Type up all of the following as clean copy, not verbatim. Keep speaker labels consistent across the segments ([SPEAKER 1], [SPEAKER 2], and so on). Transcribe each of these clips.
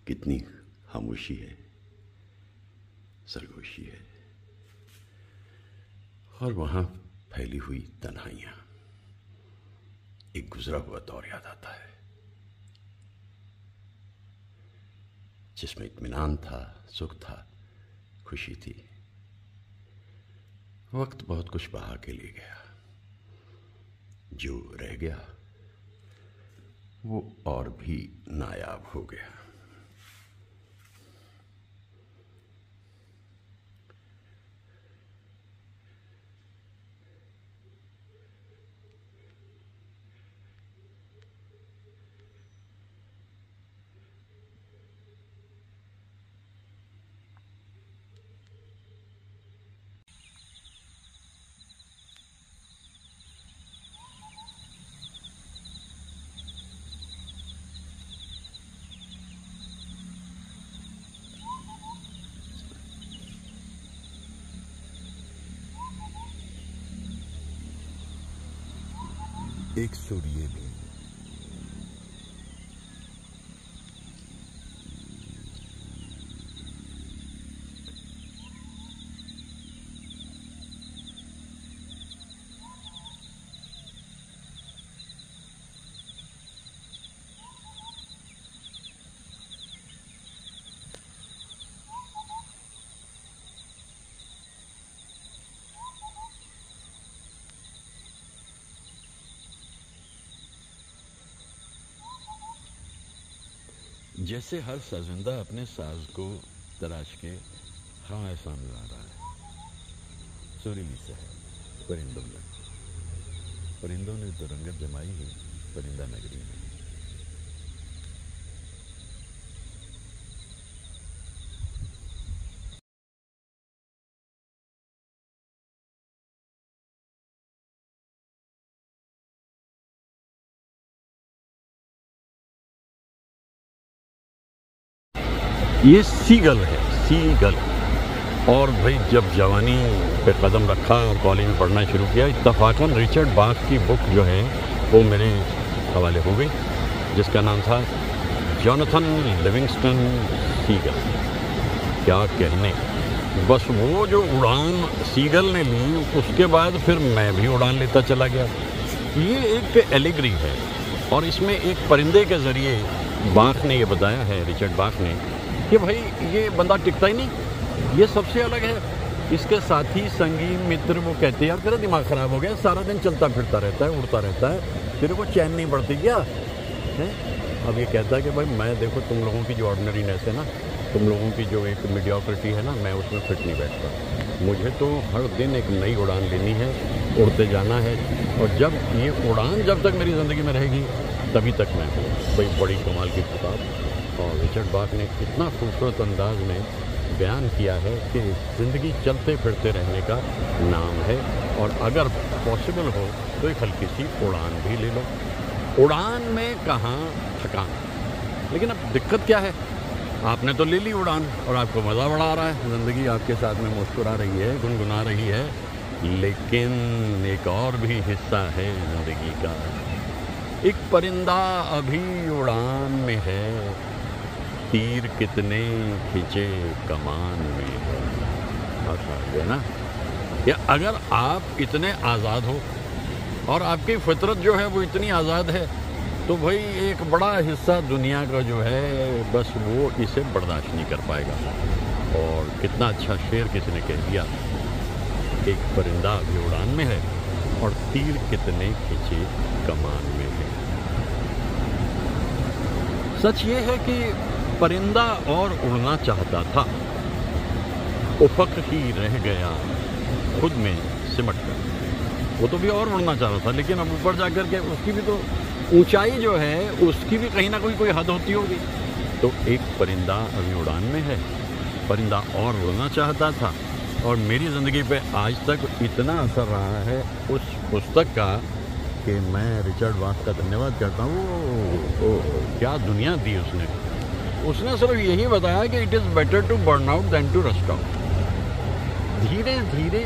[SPEAKER 1] कितनी खामोशी है, सरगोशी है, और वहां फैली हुई तन्हाइयां। एक गुजरा हुआ दौर याद आता है जिसमें इत्मीनान था, सुख था, खुशी थी। वक्त बहुत कुछ बहा के ले गया। जो रह गया वो और भी नायाब हो गया।
[SPEAKER 2] एक सूर्य भी
[SPEAKER 1] जैसे हर साजिंदा अपने साज को तराश के हवाएं सामने आ रहा है। सुरीली से है परिंदों ने तो रंगत जमाई है परिंदा नगरी में। ये सीगल है, सीगल। और भाई जब जवानी पे कदम रखा और कॉलेज में पढ़ना शुरू किया, इत्तफाकन रिचर्ड बाख की बुक जो है वो मेरे हवाले हो गई, जिसका नाम था जोनाथन लिविंगस्टन सीगल। क्या कहने, बस वो जो उड़ान सीगल ने ली उसके बाद फिर मैं भी उड़ान लेता चला गया। ये एक एलिगरी है और इसमें एक परिंदे के ज़रिए बाख ने ये बताया है, रिचर्ड बाख ने, कि भाई ये बंदा टिकता ही नहीं, ये सबसे अलग है। इसके साथी संगी मित्र वो कहते हैं यार तेरा दिमाग ख़राब हो गया, सारा दिन चलता फिरता रहता है, उड़ता रहता है, तेरे को चैन नहीं बढ़ती क्या है? अब ये कहता है कि भाई मैं देखो तुम लोगों की जो ऑर्डिनरीनेस है ना, तुम लोगों की जो एक मीडियोक्रिटी है ना, मैं उसमें फिट नहीं बैठता। मुझे तो हर दिन एक नई उड़ान लेनी है, उड़ते जाना है, और जब ये उड़ान जब तक मेरी ज़िंदगी में रहेगी तभी तक मैं हूँ। भाई बड़ी कमाल की किताब। और रिचर्ड बाख ने इतना खूबसूरत अंदाज में बयान किया है कि ज़िंदगी चलते फिरते रहने का नाम है, और अगर पॉसिबल हो तो एक हल्की सी उड़ान भी ले लो। उड़ान में कहाँ थकान, लेकिन अब दिक्कत क्या है, आपने तो ले ली उड़ान और आपको मज़ा बड़ा आ रहा है, ज़िंदगी आपके साथ में मुस्कुरा रही है, गुनगुना रही है, लेकिन एक और भी हिस्सा है ज़िंदगी का। एक परिंदा अभी उड़ान में है, तीर कितने खिंचे कमान में है। अच्छा है ना। या अगर आप इतने आज़ाद हो और आपकी फितरत जो है वो इतनी आज़ाद है, तो भाई एक बड़ा हिस्सा दुनिया का जो है बस वो इसे बर्दाश्त नहीं कर पाएगा। और कितना अच्छा शेर किसी ने कह दिया, एक परिंदा अभी उड़ान में है और तीर कितने खींचे कमान में है। सच ये है कि परिंदा और उड़ना चाहता था, उफक ही रह गया खुद में सिमट कर। वो तो भी और उड़ना चाह रहा था, लेकिन अब ऊपर जाकर के उसकी भी तो ऊंचाई जो है उसकी भी कहीं ना कोई हद होती होगी। तो एक परिंदा अभी उड़ान में है, परिंदा और उड़ना चाहता था। और मेरी ज़िंदगी पे आज तक इतना असर रहा है उस पुस्तक का कि मैं रिचर्ड बास का धन्यवाद करता हूँ। क्या दुनिया दी उसने सिर्फ यही बताया कि it is better to burn out than to rust out. धीरे धीरे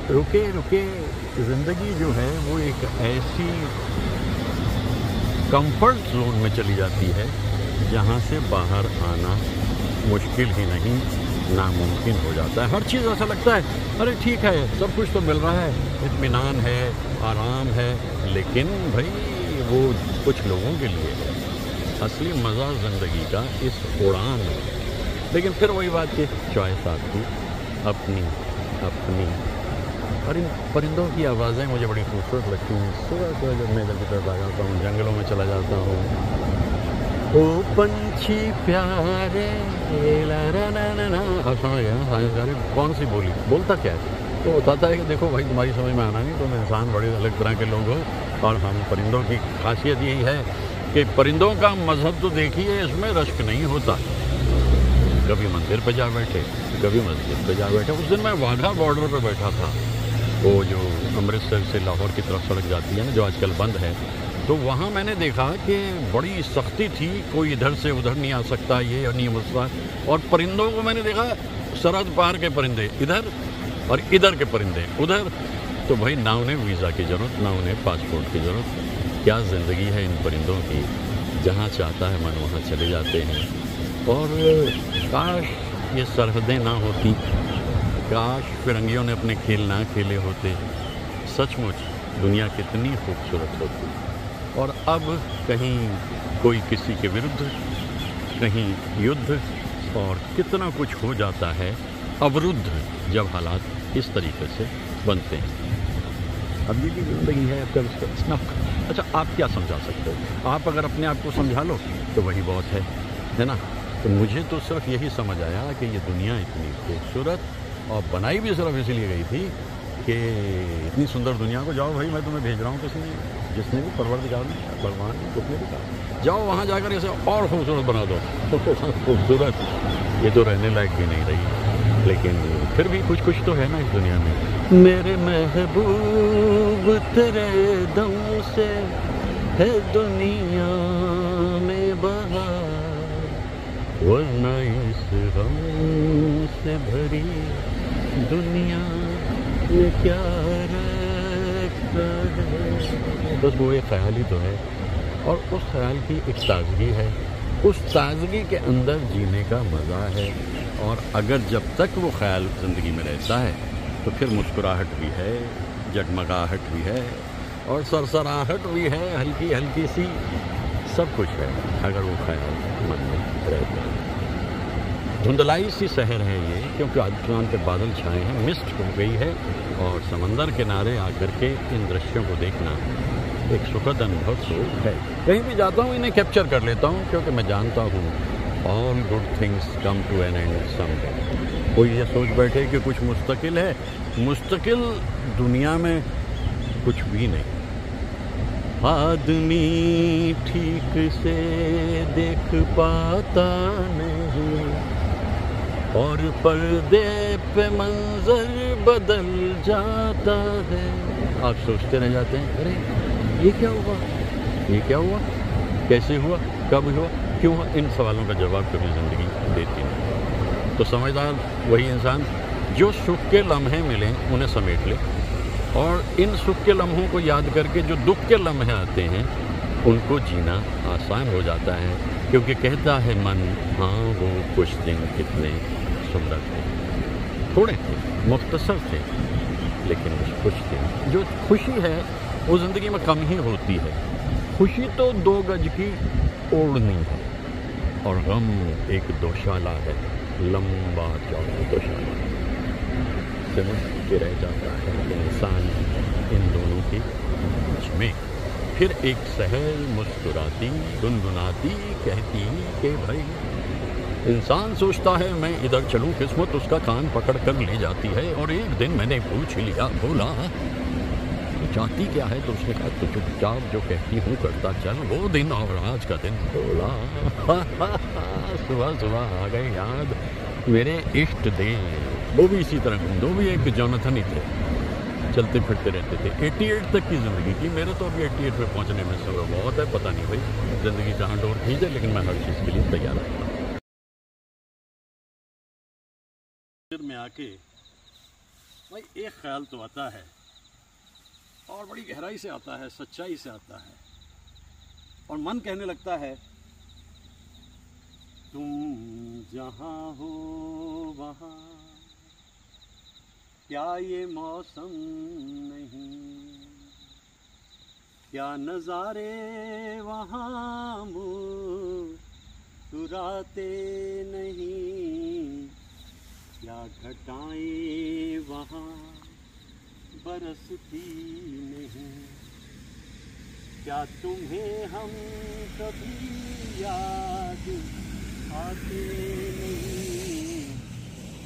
[SPEAKER 1] रुके रुके ज़िंदगी जो है वो एक ऐसी कंफर्ट जोन में चली जाती है जहाँ से बाहर आना मुश्किल ही नहीं, नामुमकिन हो जाता है। हर चीज़ ऐसा लगता है अरे ठीक है, सब कुछ तो मिल रहा है, इत्मीनान है, आराम है, लेकिन भाई वो कुछ लोगों के लिए है। असली मज़ा ज़िंदगी का इस उड़ान में। लेकिन फिर वही बात की चॉइस आपकी अपनी अपनी। और इन परिंदों की आवाज़ें मुझे बड़ी खूबसूरत लगती हैं। सुबह सुबह जब मैं इधर की तरफ आ जाता हूँ, जंगलों में चला जाता हूँ, ओ पंछी प्यारे ला ला ला ला ला। अब समझ गया ना साइंस प्यारे कौन सी बोली बोलता क्या है। तो बताता है कि देखो भाई तुम्हारी समझ में आना नहीं, तुम इंसान बड़े अलग तरह के लोग हो। और हम परिंदों की खासियत यही है कि परिंदों का मज़हब तो देखिए, इसमें रश्क नहीं होता। कभी मंदिर पे जा बैठे, कभी मस्जिद पे जा बैठे। उस दिन मैं वाघा बॉर्डर पे बैठा था, वो जो अमृतसर से लाहौर की तरफ सड़क जाती है ना, जो आजकल बंद है। तो वहाँ मैंने देखा कि बड़ी सख्ती थी, कोई इधर से उधर नहीं आ सकता, ये नहीं हो सकता। और परिंदों को मैंने देखा, सरहद पार के परिंदे इधर और इधर के परिंदे उधर। तो भाई ना उन्हें वीज़ा की ज़रूरत, ना उन्हें पासपोर्ट की ज़रूरत। क्या ज़िंदगी है इन परिंदों की, जहाँ चाहता है मन वहाँ चले जाते हैं। और काश ये सरहदें ना होती, काश फिरंगियों ने अपने खेल ना खेले होते, सचमुच दुनिया कितनी खूबसूरत होती। और अब कहीं कोई किसी के विरुद्ध, कहीं युद्ध, और कितना कुछ हो जाता है अवरुद्ध जब हालात इस तरीके से बनते हैं। अब ये भी ज़िंदगी है, अच्छा आप क्या समझा सकते हो? आप अगर अपने आप को समझा लो तो वही बहुत है ना। तो मुझे तो सिर्फ यही समझ आया कि ये दुनिया इतनी खूबसूरत और बनाई भी सिर्फ इसलिए गई थी कि इतनी सुंदर दुनिया को जाओ भाई मैं तुम्हें भेज रहा हूँ, किसने जिसने भी परवरदिगार ने, भगवान ने, उसने भी कहा जाओ वहाँ जाकर इसे और खूबसूरत बना दो। खूबसूरत ये तो रहने लायक भी नहीं रही, लेकिन फिर भी कुछ कुछ तो है ना इस दुनिया में। मेरे महबूब तेरे दम से है दुनिया में बहार, वरना इस गम से भरी दुनिया में क्या रखा है। बस वो एक ख्याल ही तो है, और उस ख्याल की एक ताजगी है, उस ताजगी के अंदर जीने का मज़ा है। और अगर जब तक वो ख्याल ज़िंदगी में रहता है तो फिर मुस्कुराहट भी है, जगमगाहट भी है, और सरसराहट भी है, हल्की हल्की सी, सब कुछ है अगर वो ख्याल मन में रहता है। धुंधलाई सी शहर है ये, क्योंकि आसमान पे बादल छाए हैं, मिस्ट हो गई है, और समंदर किनारे आकर के इन दृश्यों को देखना एक सुखद अनुभव तो है। कहीं भी जाता हूँ इन्हें कैप्चर कर लेता हूँ, क्योंकि मैं जानता हूँ all good things come to an end someday. कोई ये सोच बैठे कि कुछ मुस्तकिल है, मुस्तकिल दुनिया में कुछ भी नहीं। आदमी ठीक से देख पाता नहीं, और पर्दे पे मंजर बदल जाता है। आप सोचते रह जाते हैं अरे ये क्या हुआ, ये क्या हुआ, कैसे हुआ, कब हुआ, क्यों हुआ। इन सवालों का जवाब कभी ज़िंदगी देती नहीं। तो समझदार वही इंसान जो सुख के लम्हे मिलें उन्हें समेट ले, और इन सुख के लम्हों को याद करके जो दुख के लम्हे आते हैं उनको जीना आसान हो जाता है, क्योंकि कहता है मन हाँ वो कुछ दिन कितने सुंदर थे, थोड़े थे, मुख्तसर थे, लेकिन खुश थे। जो खुशी है वो ज़िंदगी में कम ही होती है। खुशी तो 2 गज की ओढ़नी है और गम एक दोशाला है, लंबा चौड़ा दोशाला सिमट के रह जाता है इंसान इन दोनों के बीच में। फिर एक सहल मुस्कुराती गुनगुनाती कहती कि भाई, इंसान सोचता है मैं इधर चलूं, किस्मत उसका कान पकड़ कर ले जाती है। और एक दिन मैंने पूछ लिया, बोला तो चाहती क्या है? तो उसने कहा तो चुपचाप जो कहती हूँ करता चल। वो दिन और आज का दिन बोला सुबह सुबह आ गए याद मेरे इष्ट देव। वो भी इसी तरह घूमते, वो भी एक जोनाथन ही थे, चलते फिरते रहते थे। 88 तक की ज़िंदगी की। मेरे तो अभी 88 पे पहुँचने में समय बहुत है। पता नहीं भाई ज़िंदगी कहाँ डोर खींचे, लेकिन मैं हर चीज़ के लिए तैयार रहता हूँ। फिर में आके भाई एक ख्याल तो आता है और बड़ी गहराई से आता है, सच्चाई से आता है, और मन कहने लगता है तुम जहाँ हो वहाँ क्या ये मौसम नहीं, क्या नज़ारे वहाँ मुस्कुराते नहीं, क्या घटाएं वहाँ बरसती नहीं, क्या तुम्हें हम कभी याद आते नहीं,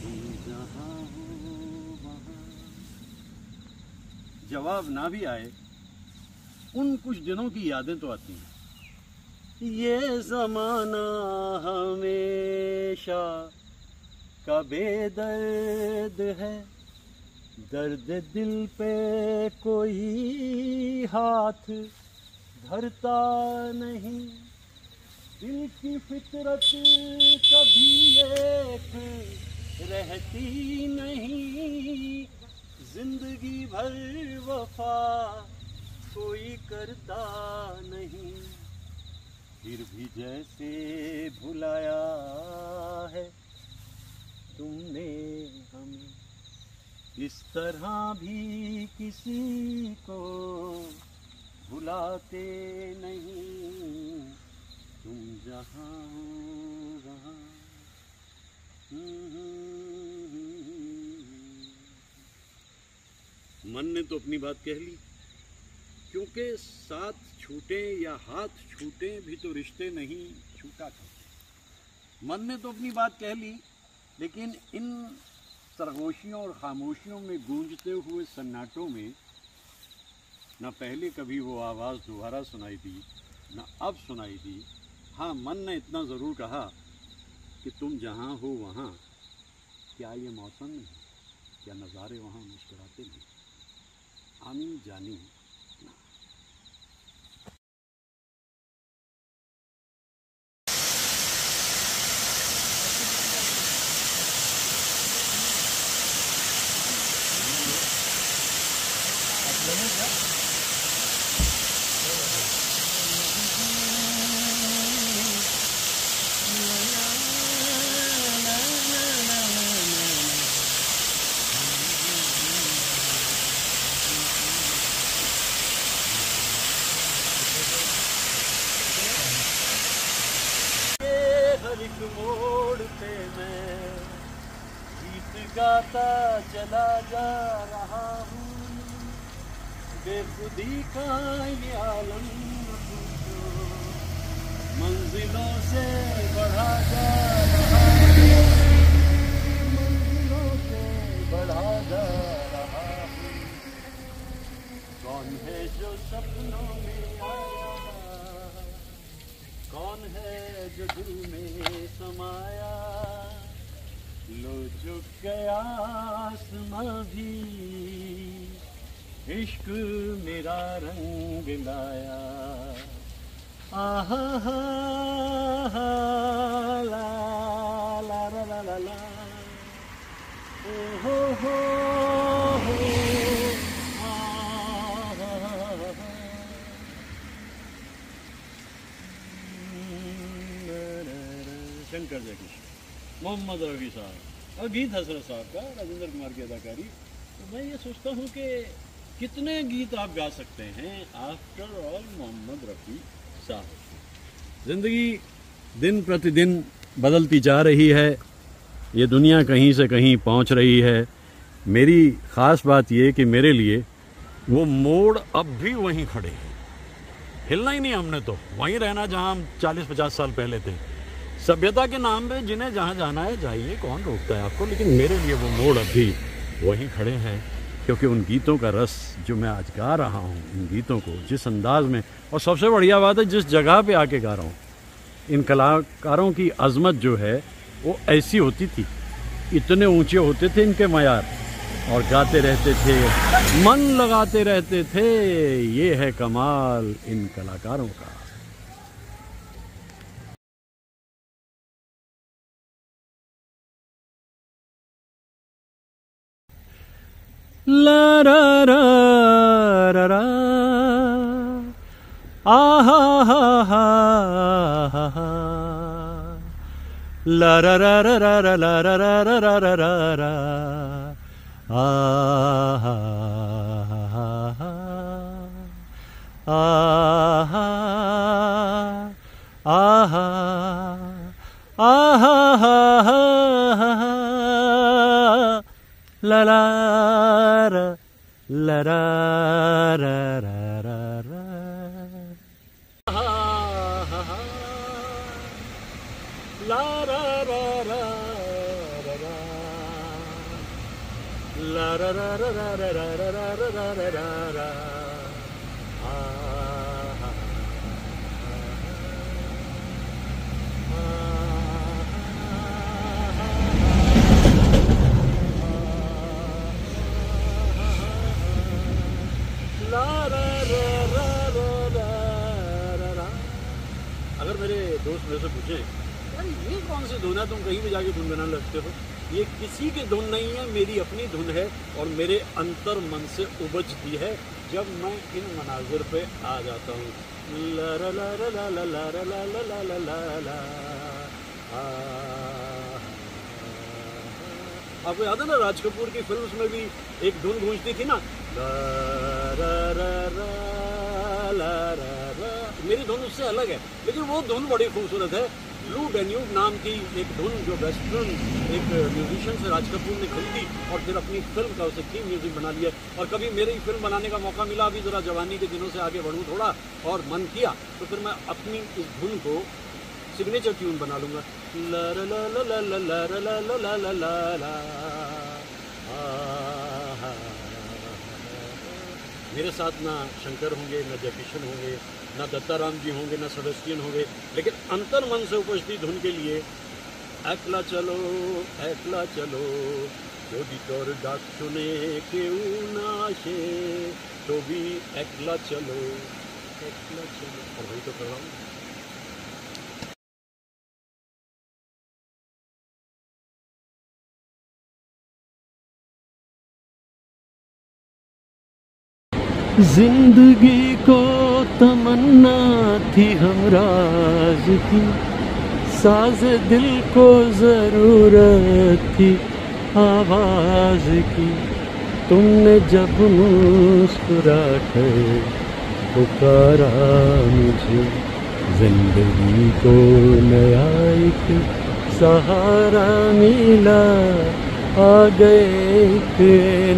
[SPEAKER 1] तुम जहाँ हो वहाँ। जवाब ना भी आए, उन कुछ दिनों की यादें तो आती हैं। ये ज़माना हमेशा का बेदर्द है, दर्द दिल पे कोई हाथ धरता नहीं, दिल की फितरत कभी एक रहती नहीं, जिंदगी भर वफा कोई करता नहीं, फिर भी जैसे भुलाया है तुमने हमें, इस तरह भी किसी को भुलाते नहीं, तुम जहाँ हो वहाँ। मन ने तो अपनी बात कह ली, क्योंकि साथ छूटे या हाथ छूटे भी तो रिश्ते नहीं छूटा करते। मन ने तो अपनी बात कह ली, लेकिन इन सरगोशियों और खामोशियों में गूंजते हुए सन्नाटों में न पहले कभी वो आवाज़ दोबारा सुनाई दी, न अब सुनाई दी। हाँ, मन ने इतना ज़रूर कहा कि तुम जहाँ हो वहाँ क्या ये मौसम नहीं, क्या नज़ारे वहाँ मुस्कुराते नहीं। आमीन जानी ना। एक मोड़ पे मैं गीत गाता चला जा रहा हूँ, बेखुदी का ये आलम जो मंजिलों से बढ़ा जा रहा है, मंजिलों से बढ़ा जा रहा हूँ। कौन है जो सपनों में आया, कौन है जो दिल में समाया, लो झुक गया आसमां भी, इश्क मेरा रंग लाया। आहा हा ला ला ला ला ला ला, ओ हो शंकर जयकिशन, मोहम्मद रफ़ी साहब और गीत हसरत साहब का, राजेंद्र कुमार की अदाकारी, मैं ये सोचता हूँ कि कितने गीत आप गा सकते हैं आफ्टर ऑल मोहम्मद रफ़ी साहब। ज़िंदगी दिन प्रतिदिन बदलती जा रही है, ये दुनिया कहीं से कहीं पहुंच रही है। मेरी ख़ास बात ये कि मेरे लिए वो मोड़ अब भी वहीं खड़े हैं, हिलना ही नहीं हमने, तो वहीं रहना जहां हम 40-50 साल पहले थे। सभ्यता के नाम पे जिन्हें जहां जाना है जाइए, कौन रोकता है आपको, लेकिन मेरे लिए वो मोड़ अब भी वहीं खड़े हैं, क्योंकि उन गीतों का रस जो मैं आज गा रहा हूँ, इन गीतों को जिस अंदाज में, और सबसे बढ़िया बात है जिस जगह पे आके गा रहा हूँ, इन कलाकारों की अज़मत जो है वो ऐसी होती थी, इतने ऊंचे होते थे इनके मयार, और गाते रहते थे, मन लगाते रहते थे। ये है कमाल इन कलाकारों का। ला रा रा रा रा आ हा हा हा हा हा ला रा रा रा रा ला रा रा रा रा रा रा रा आ हा हा हा आ हा आ हा आ हा हा हा ला ला रा ला रा रा रा रा रा हा हा हा ला रा रा रा रा रा ला रा रा रा रा रा रा रा रा रा रा रा आ हा अगर मेरे दोस्त मेरे से पूछे यार ये कौन सी धुन है, तुम कहीं भी जाके धुन बनाने लगते हो, ये किसी की धुन नहीं है, मेरी अपनी धुन है और मेरे अंतर मन से उबजती है जब मैं इन मनाजिर पे आ जाता हूँ। ला ला ला ला ला ला ला ला ला ला ला ला। आपको याद है ना राज कपूर की फिल्म में भी एक धुन गूंजती थी ना, ला रा रा रा ला रा रा। मेरी धुन उससे अलग है, लेकिन वो धुन बड़ी खूबसूरत है। ब्लू डैन्यूब नाम की एक धुन जो वेस्टर्न एक म्यूजिशियन से राज कपूर ने खरीदी और फिर अपनी फिल्म का उसे थीम म्यूजिक बना लिया। और कभी मेरी फिल्म बनाने का मौका मिला, अभी ज़रा जवानी के दिनों से आगे बढ़ूँ थोड़ा और मन किया, तो फिर मैं अपनी इस धुन को सिग्नेचर ट्यून बना लूँगा। ला ला ला ला ला ला ला ला ला ला ला ला। मेरे साथ ना शंकर होंगे, ना जयकिशन होंगे, ना दत्ताराम जी होंगे, ना सेबेस्टियन होंगे, लेकिन अंतर मन से उपजती धुन के लिए একলা চলো একলা চলো যদি তোর ডাক শুনে কেউ না আসে তবে একলা চলো একলা চলো। और वही तो कर रहा हूँ। जिंदगी को तमन्ना थी हमराज की, साज दिल को ज़रूरत थी आवाज़ की, तुमने जब मुस्कुरा कर पुकारा मुझे, जिंदगी को नया एक सहारा मिला, आ गए एक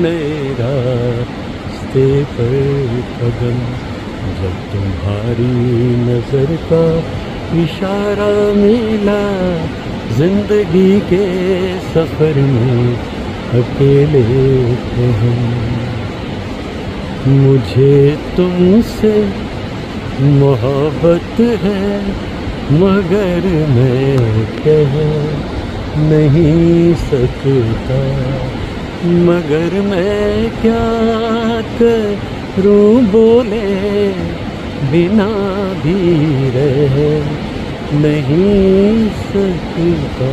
[SPEAKER 1] नए रास्ते पर कदम, जब तुम्हारी नज़र का इशारा मिला, जिंदगी के सफर में अकेले थे हम, मुझे तुमसे मोहब्बत है मगर मैं कह नहीं सकता, मगर मैं क्या करूं बोले बिना भी रह नहीं सकता।